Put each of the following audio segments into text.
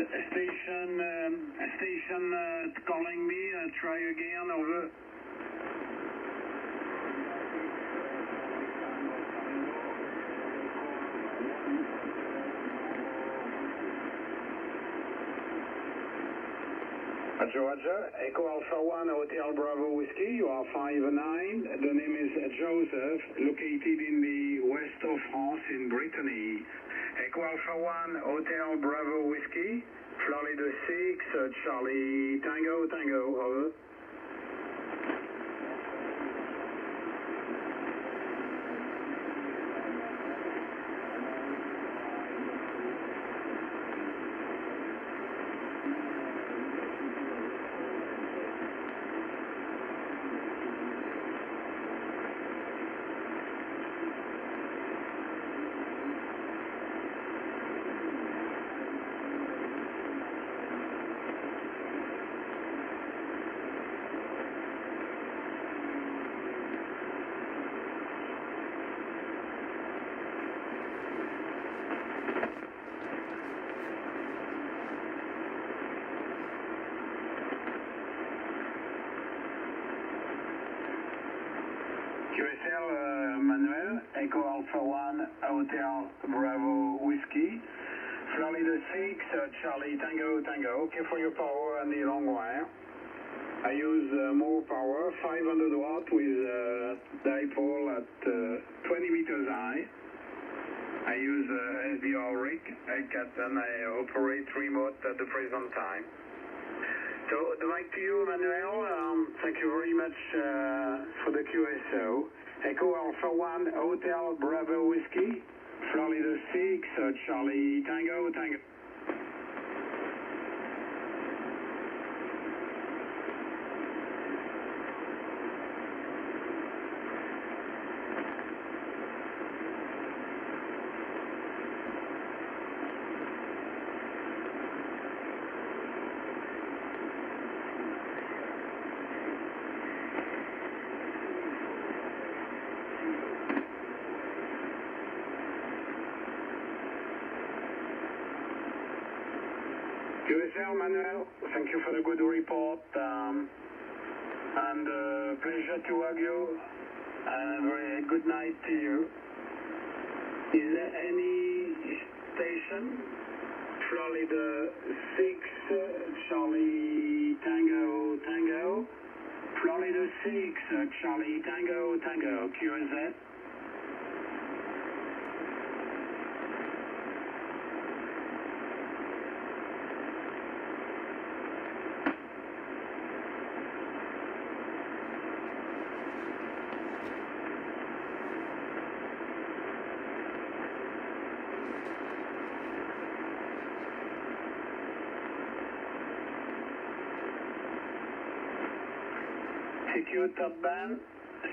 Station calling me. Try again. Over. Roger. Echo Alpha 1 Hotel Bravo Whiskey. You are 5-9. The name is Joseph, located in the west of France in Brittany. Echo Alpha 1 Hotel Bravo Whiskey. Florida 6, Charlie Tango Tango. Over. QSL Manuel, Echo Alpha 1 Hotel Bravo Whiskey, Florida 6, Charlie Tango Tango. Okay for your power and the long wire. I use more power, 500 watt with dipole at 20 meters high. I use SDR rig, and I operate remote at the present time. So the mic to you, Manuel. Thank you very much for the QSO. Echo Alpha 1 Hotel Bravo Whiskey, Florida 6, Charlie Tango Tango. QSL Manuel, thank you for the good report, and pleasure to hug you, and a very good night to you. Is there any station? Florida 6, Charlie Tango Tango, Florida 6, Charlie Tango Tango, QSL.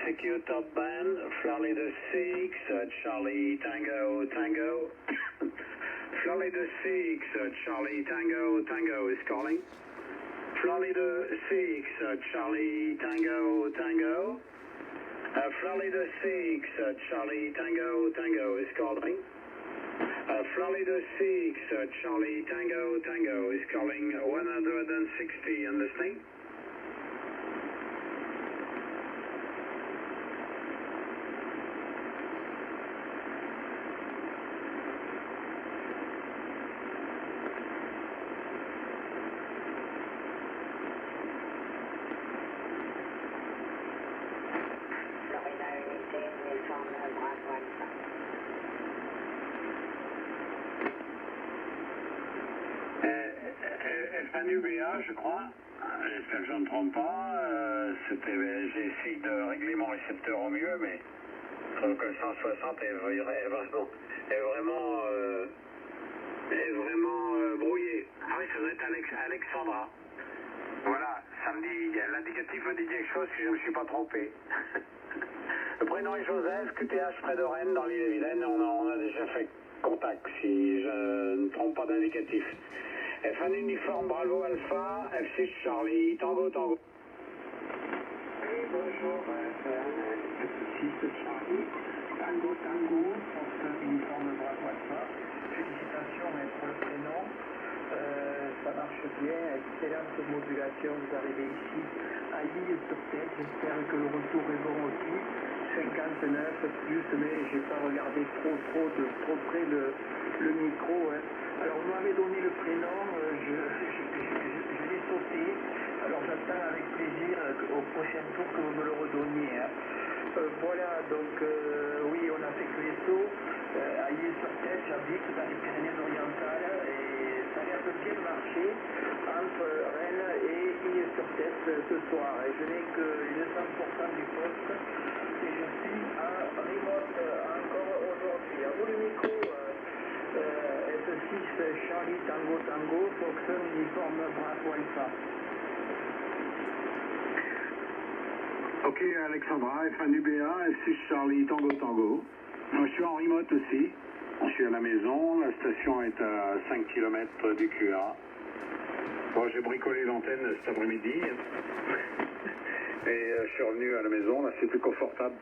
Secure top band, Florida 6, Charlie Tango Tango. Florida 6, Charlie Tango Tango is calling. Florida 6, Charlie Tango Tango. Florida 6, Charlie Tango Tango is calling. Florida 6, Charlie Tango Tango is calling 160 and listening. FNUBA, je crois. J'espère que je ne me trompe pas. J'ai essayé de régler mon récepteur au mieux, mais le 160 est vraiment brouillé. Ah oui, ça doit être Alexandra. Voilà, samedi, l'indicatif me dit quelque chose si je ne me suis pas trompé. Le prénom est Joseph, QTH près de Rennes, dans l'île et Vilaine. On a déjà fait contact, si je ne trompe pas d'indicatif. F1 uniforme Bravo Alpha, F6 Charlie, Tango Tango. Oui, bonjour, F6 Charlie, Tango Tango, uniforme Bravo Alpha. Félicitations pour le prénom. ça marche bien, excellente modulation, vous arrivez ici à Lille-sur-Tête, j'espère que le retour est bon aussi, 59 plus, mais j'ai pas regardé trop près le micro. Hein. Alors vous m'avez donné le prénom, je l'ai sauté, alors j'attends avec plaisir au prochain tour que vous me le redonniez. Hein. Voilà, donc oui, on a fait que les sauts. À Lille-sur-Tête, j'habite dans les Pyrénées-Orientales et ça a l'air de bien marcher entre Rennes et Lille-sur-Tête ce soir. Et je n'ai que les 100% du poste et je suis en remote encore aujourd'hui. À vous le micro, S6 Charlie Tango Tango, Foxon uniforme Bravo Alpha. Ok Alexandra, F1 UBA, F6 Charlie Tango Tango. Moi, je suis en remote aussi. Je suis à la maison, la station est à 5 km du QA. Bon, j'ai bricolé l'antenne cet après-midi. Et je suis revenu à la maison, là c'est plus confortable.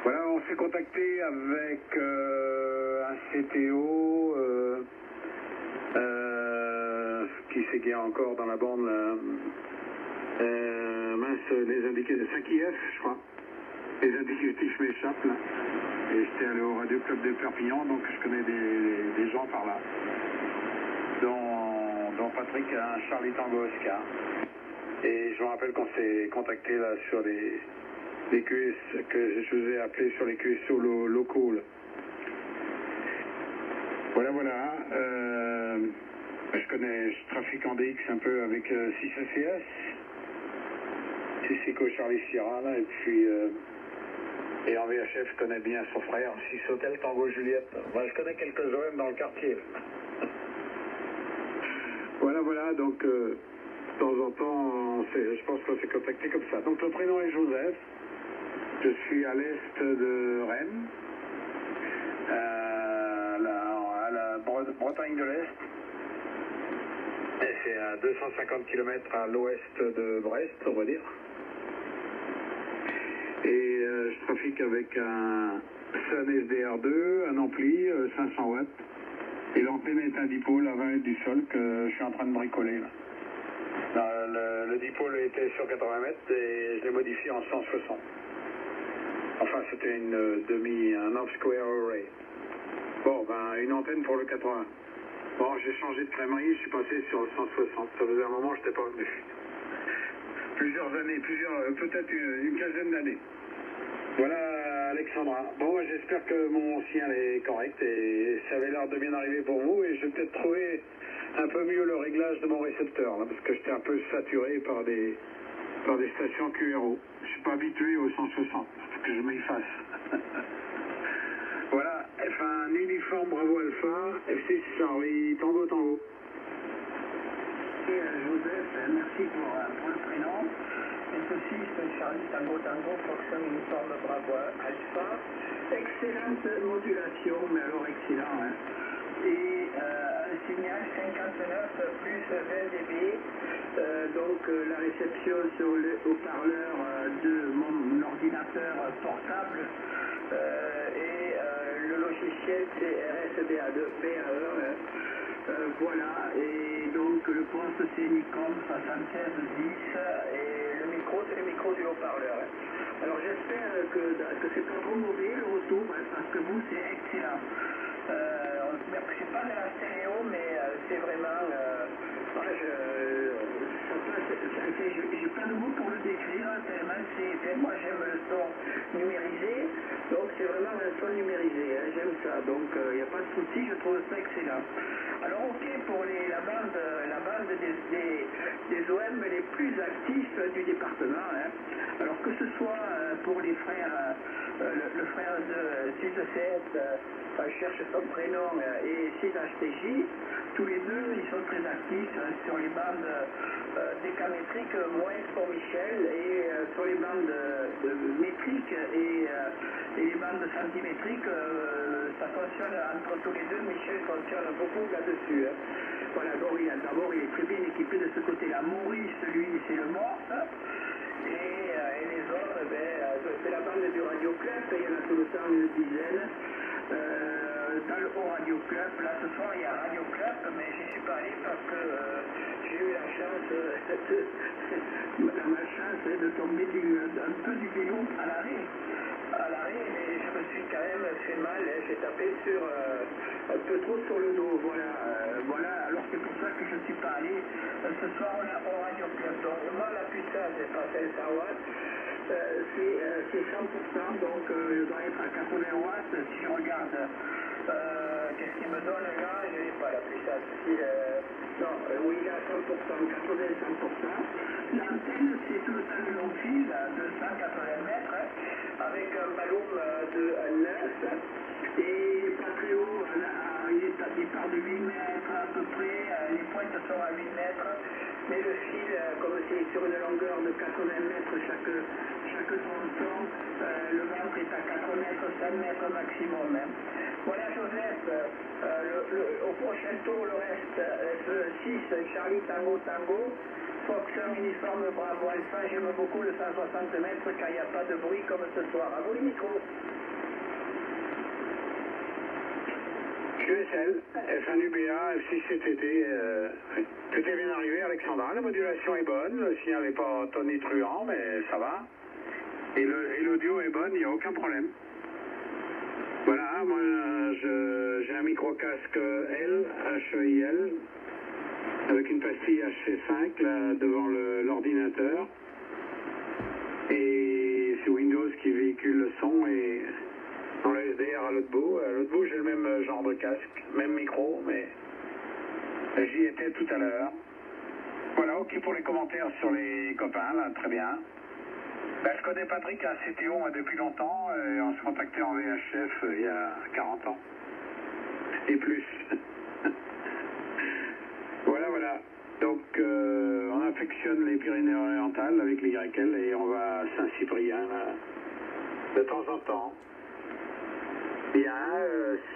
Voilà, on s'est contacté avec un CTO, qui c'est qu'il y a encore dans la bande là. Mince, les indicatifs, 5IF je crois. Les indicatifs m'échappent là. Et j'étais allé au Radio Club de Perpignan, donc je connais des gens par là. Dont Patrick, un Charlie Tango Oscar. Et je me rappelle qu'on s'est contacté là sur les QS, que je vous ai appelé sur les QSO locaux. Là. Voilà. Je trafique en DX un peu avec 6 ACS. 6 Eco Charlie Sierra là, et puis et en VHF je connais bien son frère, 6 Hôtel Tango Juliette. Moi je connais quelques OM dans le quartier. Voilà, donc de temps en temps je pense qu'on s'est contacté comme ça. Donc le prénom est Joseph, je suis à l'est de Rennes, à la Bretagne de l'Est, et c'est à 250 km à l'ouest de Brest, on va dire. Et je trafique avec un Sun SDR2, un ampli, 500 watts. Et l'antenne est un dipôle à 20 mètres du sol que je suis en train de bricoler là. Le dipôle était sur 80 mètres et je l'ai modifié en 160. Enfin, c'était un off square array. Bon, une antenne pour le 80. Bon, j'ai changé de crémerie, je suis passé sur le 160. Ça faisait un moment que je n'étais pas venu. Plusieurs années, peut-être une quinzaine d'années. Voilà Alexandra. Bon, j'espère que mon signal est correct et ça avait l'air de bien arriver pour vous et je vais peut-être trouver un peu mieux le réglage de mon récepteur là, parce que j'étais un peu saturé par des stations QRO. Je suis pas habitué au 160, faut que je m'y fasse. Voilà, F1 uniforme Bravo Alpha, F6 Charlie Tango Tango. Joseph, merci pour le prénom. S6 Charlie Tango Tango, Foxon uniforme Bravo Alpha. Excellente modulation, mais alors excellent. Hein. Et un signal 59 plus 20 dB. Donc la réception sur le haut-parleur de mon ordinateur portable et le logiciel c'est RSDA2 voilà, et donc le poste c'est Nikon 7610 et le micro c'est le micro du haut-parleur. Alors j'espère que c'est pas trop mauvais le retour, parce que vous c'est excellent. C'est pas de la stéréo, mais c'est vraiment... j'ai pas de mots pour le décrire, tellement moi j'aime le son numérisé, donc c'est vraiment un son numérisé, hein, j'aime ça, donc il n'y a pas de souci, je trouve ça excellent. Alors ok pour la bande des OM les plus actifs du département, hein. Alors que ce soit pour les frères, le frère de 6C7, je cherche son prénom, et 6HTJ, tous les deux ils sont très actifs sur les bandes décamétriques moins pour Michel et sur les bandes métriques et les bandes centimétriques, ça fonctionne entre tous les deux. Michel fonctionne beaucoup là-dessus. Hein. Voilà, d'abord il est très bien équipé de ce côté-là. Maurice, lui, c'est le morse. Et les autres, c'est la bande du Radio Club, il y en a tout le temps une dizaine. au Radio Club. Là, ce soir, il y a Radio Club, mais je n'y suis pas allé parce que j'ai eu la chance, ma chance de tomber un peu du vélo à l'arrêt. Mais je me suis quand même fait mal, j'ai tapé sur un peu trop sur le dos, voilà, alors c'est pour ça que je ne suis pas allé. Ce soir on a au Radio Club, donc moi la puissance c'est pas 500 watts, c'est 100%, donc je dois être à 80 watts, si je regarde, qu'est-ce qu'il me donne là, je n'ai pas la puissance, oui il est à 100%, 80-100%, l'antenne c'est tout le temps de long fil, 280 mètres, avec un ballon de 9 et pas très haut, il part de 8 mètres à peu près, les pointes sont à 8 mètres, mais le fil, comme c'est sur une longueur de 80 mètres chaque tronçon, le ventre est à 4 mètres, 5 mètres maximum. Voilà Joseph, au prochain tour le reste, F6, Charlie Tango Tango, Foxon uniforme Bravo Alpha, j'aime beaucoup le 160 mètres car il n'y a pas de bruit comme ce soir. À vous le micro. QSL, F1UBA, F6CTT, tout est bien arrivé Alexandra, la modulation est bonne, le signal n'est pas tonitruant mais ça va. Et l'audio est bonne, il n'y a aucun problème. Voilà, moi j'ai un micro-casque L, HEIL, avec une pastille HC5 là devant l'ordinateur. Et c'est Windows qui véhicule le son et dans le SDR à l'autre bout. À l'autre bout j'ai le même genre de casque, même micro, mais j'y étais tout à l'heure. Voilà, ok pour les commentaires sur les copains, là, très bien. Ben, je connais Patrick à CTO depuis longtemps et on se contactait en VHF il y a 40 ans. Et plus. Voilà. Donc on affectionne les Pyrénées-Orientales avec les YL et on va à Saint-Cyprien de temps en temps. Bien,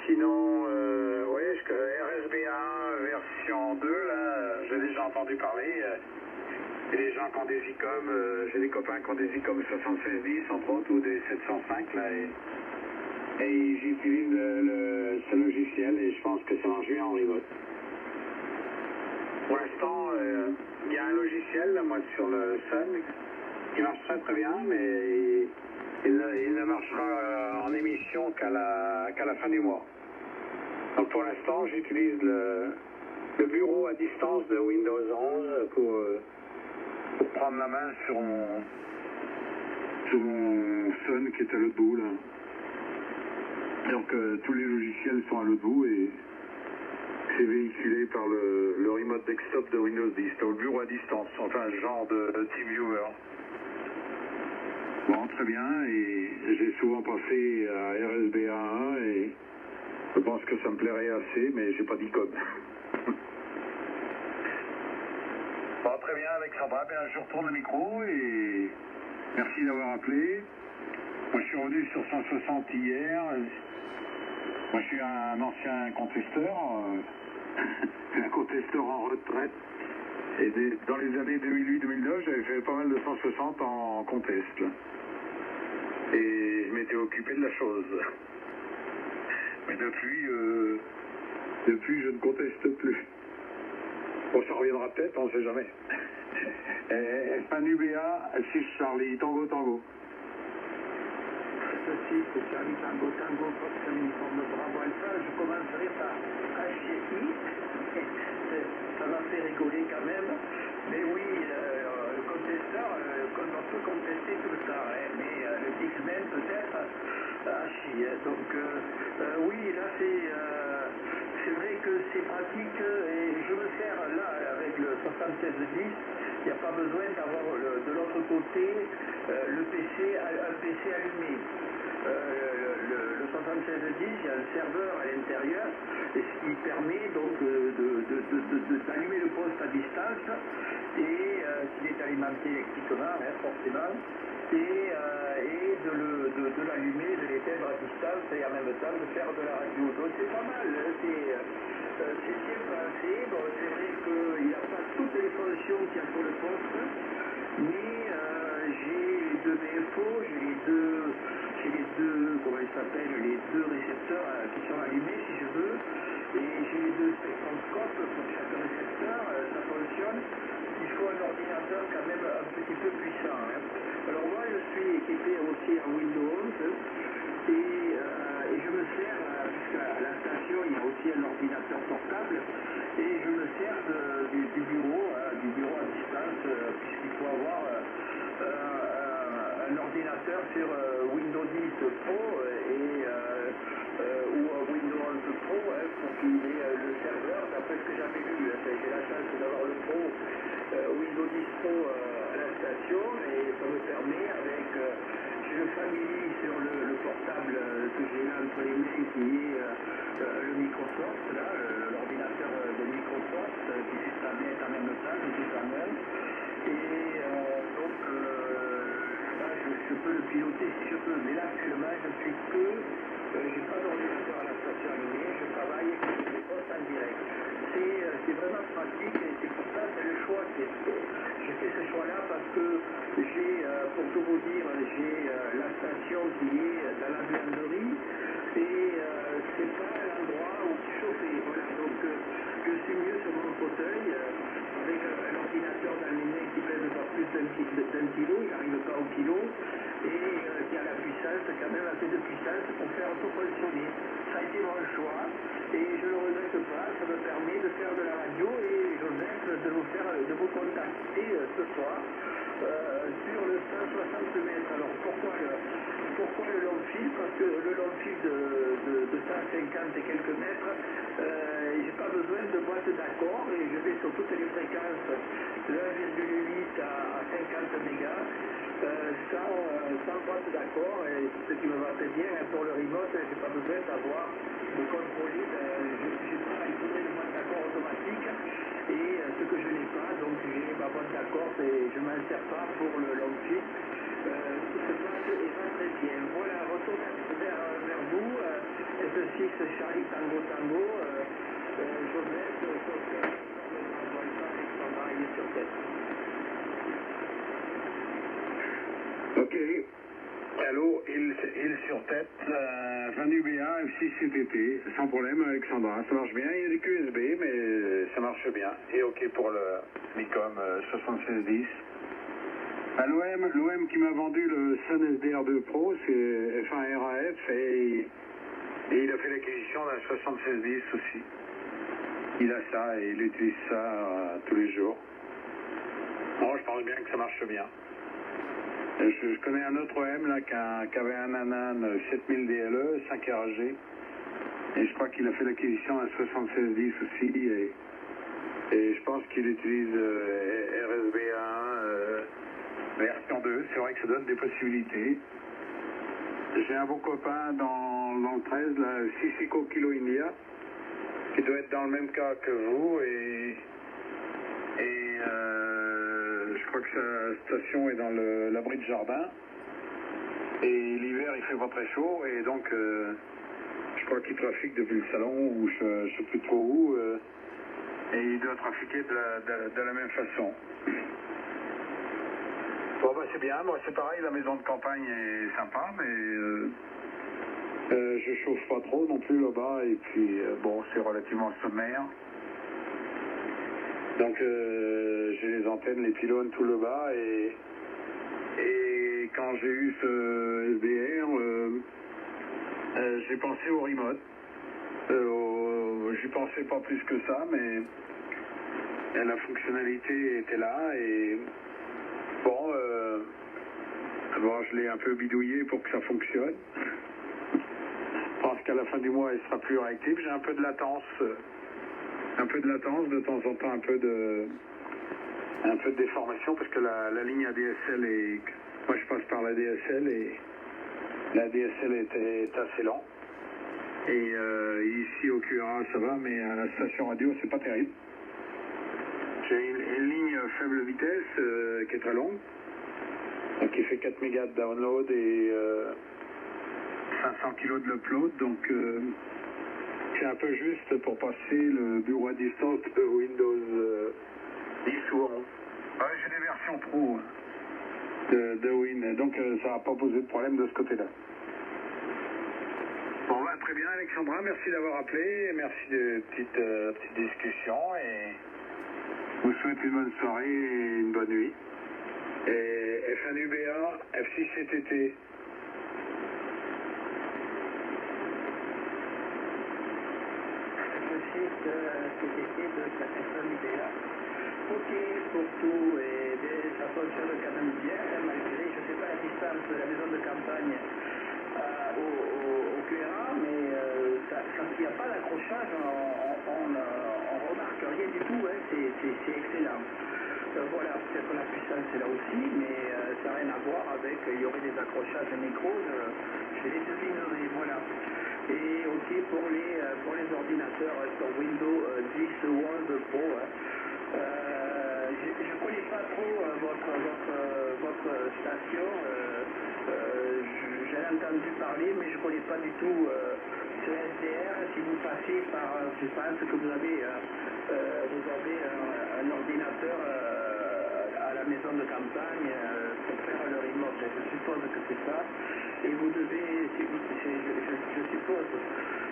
sinon, oui, RSBA version 2, là, j'ai déjà entendu parler. Et les gens qui ont des ICOM, j'ai des copains qui ont des ICOM 7610 entre autres ou des 705 là et j'utilise ce logiciel et je pense que ça marche bien en remote. Pour l'instant, il y a un logiciel là, moi sur le Sun qui marche très très bien mais il ne marchera en émission qu'à la fin du mois. Donc pour l'instant j'utilise le bureau à distance de Windows 11 pour prendre la main sur mon Sun qui est à l'autre bout là. Donc tous les logiciels sont à l'autre bout et c'est véhiculé par le remote desktop de Windows 10, le bureau à distance, enfin genre de TeamViewer. Bon, très bien, et j'ai souvent passé à RSBA1 et je pense que ça me plairait assez, mais j'ai pas d'ICOM. Bon, très bien, Alexandra. Bien, je retourne le micro et merci d'avoir appelé. Moi, je suis revenu sur 160 hier. Moi, je suis un ancien contesteur, un contesteur en retraite. Et dans les années 2008-2009, j'avais fait pas mal de 160 en contest. Là. Et je m'étais occupé de la chose. Mais depuis, je ne conteste plus. Bon, ça reviendra peut-être, on ne sait jamais. F1UBA, 6 Charlie, Tango Tango. Ceci, c'est Charlie Tango Tango, Foxon uniforme Bravo Alpha. Je commencerai par HGI. Ça m'a fait rigoler quand même. Mais oui, le contesteur, on peut contester tout le temps. Mais le X-Men peut-être, HI. Donc, oui, là c'est vrai que c'est pratique et je me sers là avec le 7610, il n'y a pas besoin d'avoir de l'autre côté un PC allumé. Le 7610, il y a un serveur à l'intérieur et ce qui permet donc d'allumer le poste à distance et s'il est alimenté électriquement, forcément, et de l'allumer, de l'éteindre à distance et en même temps de faire de la radio. Donc c'est pas mal, c'est bien pensé. Bon, c'est vrai qu'il n'y a pas toutes les fonctions qu'il y a sur le poste, mais j'ai les deux BFO, j'ai les deux, comment ils s'appellent, les deux récepteurs qui sont allumés si je veux. ordinateur quand même un petit peu puissant. Hein. Alors moi je suis équipé aussi à Windows et je me sers, puisqu'à la station il y a aussi un ordinateur portable, et je me sers du bureau à distance, puisqu'il faut avoir un ordinateur sur Windows 10 Pro ou Windows 11 Pro pour qu'il ait le serveur, d'après ce que j'avais lu. J'ai la chance d'avoir le Pro, Windows 10 Pro à la station, et ça me permet avec... j'ai le Family sur le portable que j'ai là entre les mains, qui est le Microsoft, là, l'ordinateur de Microsoft, qui fait tablette en même temps, qui est en main. Et donc, là, je peux le piloter si je peux, mais là, actuellement, je suis que... j'ai pas d'ordinateur à la station allumée, je travaille avec des postes en direct. C'est vraiment pratique, et c'est pour ça que c'est le choix. J'ai fait ce choix-là parce que j'ai, pour tout vous dire, j'ai la station qui est dans la buanderie, et c'est pas l'endroit où chauffer. Voilà, donc je suis mieux sur mon fauteuil, avec un ordinateur dans les mains qui pèse pas plus d'un kilo, il n'arrive pas au kilo, et qui a la puissance, quand même assez de puissance pour faire tout fonctionner. Ça a été mon choix, et je ne le regrette pas, ça me permet de faire de la radio, et Joseph, de vous contacter ce soir sur le 160 mètres. Alors pourquoi le long fil? Parce que le long fil de 150 et quelques mètres, j'ai pas besoin de boîte d'accord, et je vais sur toutes les fréquences de 1,8 à 50 mégas sans boîte d'accord, et ce qui me va très bien. Pour le remote, j'ai pas besoin d'avoir de contrôler, il faudrait une boîte d'accord automatique, et ce que je n'ai pas, donc j'ai ma boîte d'accord et je ne m'en sers pas pour le long fil. Tout se passe et va très bien. Voilà, retour vers vous, F6 Charlie Tango Tango, Joseph, Alexandra, il est sur tête. Ok. Allô, il sur tête, fin du BA, F6 CTT, sans problème, Alexandra, ça marche bien, il y a des QSB, mais ça marche bien. Et ok pour le Micom 7610. À l'OM qui m'a vendu le Sun SDR2 Pro, c'est F1 RAF, et il a fait l'acquisition d'un 7610 aussi. Il a ça et il utilise ça tous les jours. Bon, je pense bien que ça marche bien. Je connais un autre OM là qui avait un Anan 7000 DLE, 5 RAG, et je crois qu'il a fait l'acquisition d'un 7610 aussi, et je pense qu'il utilise RSB1 version 2. C'est vrai que ça donne des possibilités. J'ai un bon copain dans le 13, là, Sissiko Kilo India, qui doit être dans le même cas que vous, et je crois que sa station est dans l'abri de jardin, et l'hiver il fait pas très chaud, et donc je crois qu'il trafique depuis le salon, ou je sais plus trop où, et il doit trafiquer de la même façon. Bon bah c'est bien, moi c'est pareil, la maison de campagne est sympa, mais je chauffe pas trop non plus là-bas, et puis bon, c'est relativement sommaire. Donc j'ai les antennes, les pylônes tout le bas, et quand j'ai eu ce SDR, j'ai pensé au remote. J'y pensais pas plus que ça, mais la fonctionnalité était là, et bon, je l'ai un peu bidouillé pour que ça fonctionne. Je pense qu'à la fin du mois, il sera plus réactif. J'ai un peu de latence. De temps en temps, un peu de déformation, parce que la ligne ADSL est... Moi, je passe par la DSL, et la DSL est assez lent. Et ici, au QRA, ça va, mais à la station radio, c'est pas terrible. J'ai une ligne faible vitesse qui est très longue, donc qui fait 4 mégas de download et 500 kg de l'upload, donc... c'est un peu juste pour passer le bureau à distance de Windows 10 ou 11. Ouais, j'ai des versions pro de Win, donc ça va pas poser de problème de ce côté-là. Bon, bah, très bien Alexandra, merci d'avoir appelé, merci de petite discussion, et vous souhaite une bonne soirée et une bonne nuit. Et F1UBA, F6 CTT. CTT de F1UBA. Ok pour tout, et ça fonctionne quand même bien, malgré, je ne sais pas la distance de la maison de campagne au QRA, mais quand il n'y a pas d'accrochage, on remarque rien du tout, hein, c'est excellent. Voilà, peut-être la puissance est là aussi, mais ça n'a rien à voir avec, il y aurait des accrochages micro, je les devinerai, voilà. Et ok pour les ordinateurs sur Windows 10 World Pro. Je ne connais pas trop votre station. J'en ai entendu parler, mais je ne connais pas du tout ce SDR. Si vous passez par, je pense que vous avez un ordinateur à la maison de campagne pour faire le remote. Je suppose que c'est ça. Et vous devez, je suppose,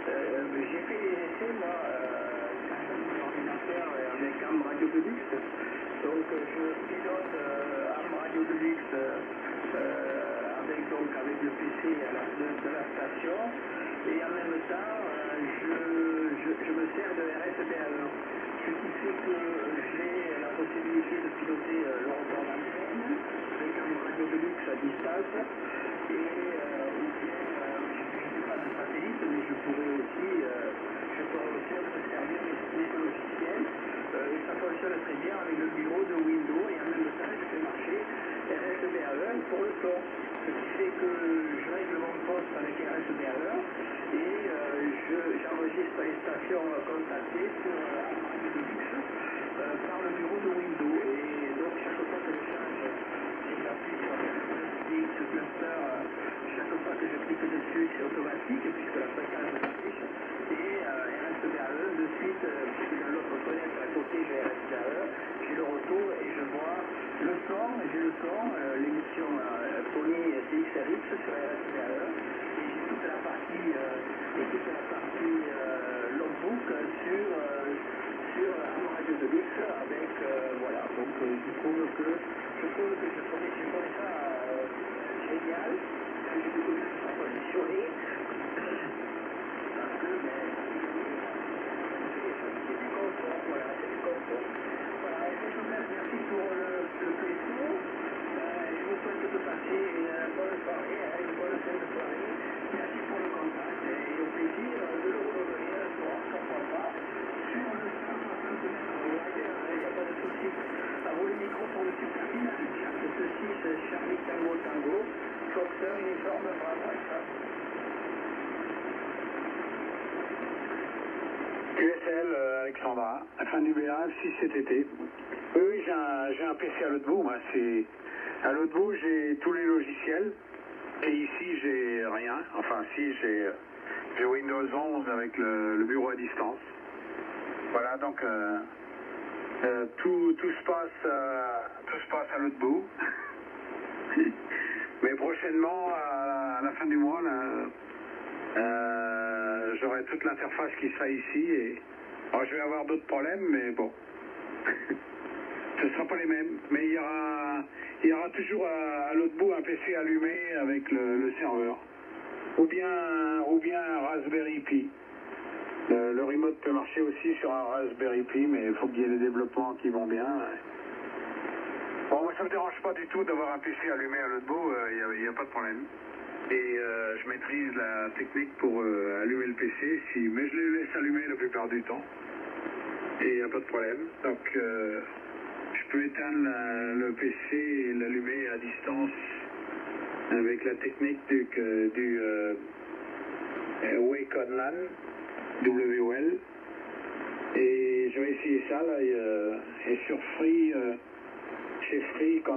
j'ai fait des essais, moi, ordinateur avec Am Radio Deluxe. Donc je pilote Am Radio Deluxe avec le PC de la station. Et en même temps, je me sers de RSBAE. Ce qui fait que j'ai la possibilité de piloter le report d'antenne avec Am Radio Deluxe à distance. Et ou bien, je ne suis pas de satellite, mais je pourrais aussi me servir des logiciels. Et ça fonctionne très bien avec le bureau de Windows, et en même temps je fais marcher RSBAE pour le son. Ce qui fait que je règle mon poste avec RSBAE et j'enregistre les stations contactées sur Amradio Deluxe par le bureau de Windows. Et donc chaque fois que je change, si j'appuie sur ce cluster, chaque fois que je clique dessus, c'est automatique puisque la fréquence s'affiche. Et RSBAE, de suite, puisque dans l'autre fenêtre à côté j'ai RSBAE, j'ai le retour et je vois le son, l'émission Sony CXRX sur RSBAE, et j'ai toute la partie logbook sur Am Radio Deluxe avec, voilà, donc je trouve que je trouvais ça génial, quand j'ai découvert que ça positionnait, parce que, c'est du confort, voilà, c'est du confort. Voilà, et je vous remercie pour le playthrough. Je vous souhaite de passer une bonne soirée, une bonne fin de soirée. Merci pour le contact et au plaisir de le revenir pourquoi pas sur le 160 mètres ou ailleurs, il n'y a pas de souci. À vous le micro pour le super final. Ceci, c'est Charlie Tango Tango, Foxer, uniforme, bravo, ça. QSL Alexandra, F1UBA, F6 CTT. Oui, j'ai un PC à l'autre bout. Moi, à l'autre bout, j'ai tous les logiciels. Et ici, j'ai rien. Enfin, si, j'ai Windows 11 avec le bureau à distance. Voilà, donc tout se passe à l'autre bout. Mais prochainement, à la fin du mois, j'aurai toute l'interface qui sera ici. Et alors, je vais avoir d'autres problèmes, mais bon. Ce ne sera pas les mêmes. Mais il y aura toujours à l'autre bout un PC allumé avec le serveur. Ou bien un Raspberry Pi. Le remote peut marcher aussi sur un Raspberry Pi, mais il faut qu'il y ait des développements qui vont bien. Bon, moi ça me dérange pas du tout d'avoir un PC allumé à l'autre bout, il n'y a pas de problème. Et je maîtrise la technique pour allumer le PC, mais je les laisse allumer la plupart du temps. Et il n'y a pas de problème. Donc je peux éteindre le PC et l'allumer à distance avec la technique du Wake On LAN, WOL. Et je vais essayer ça là, et sur Free, chez Free, qu'on a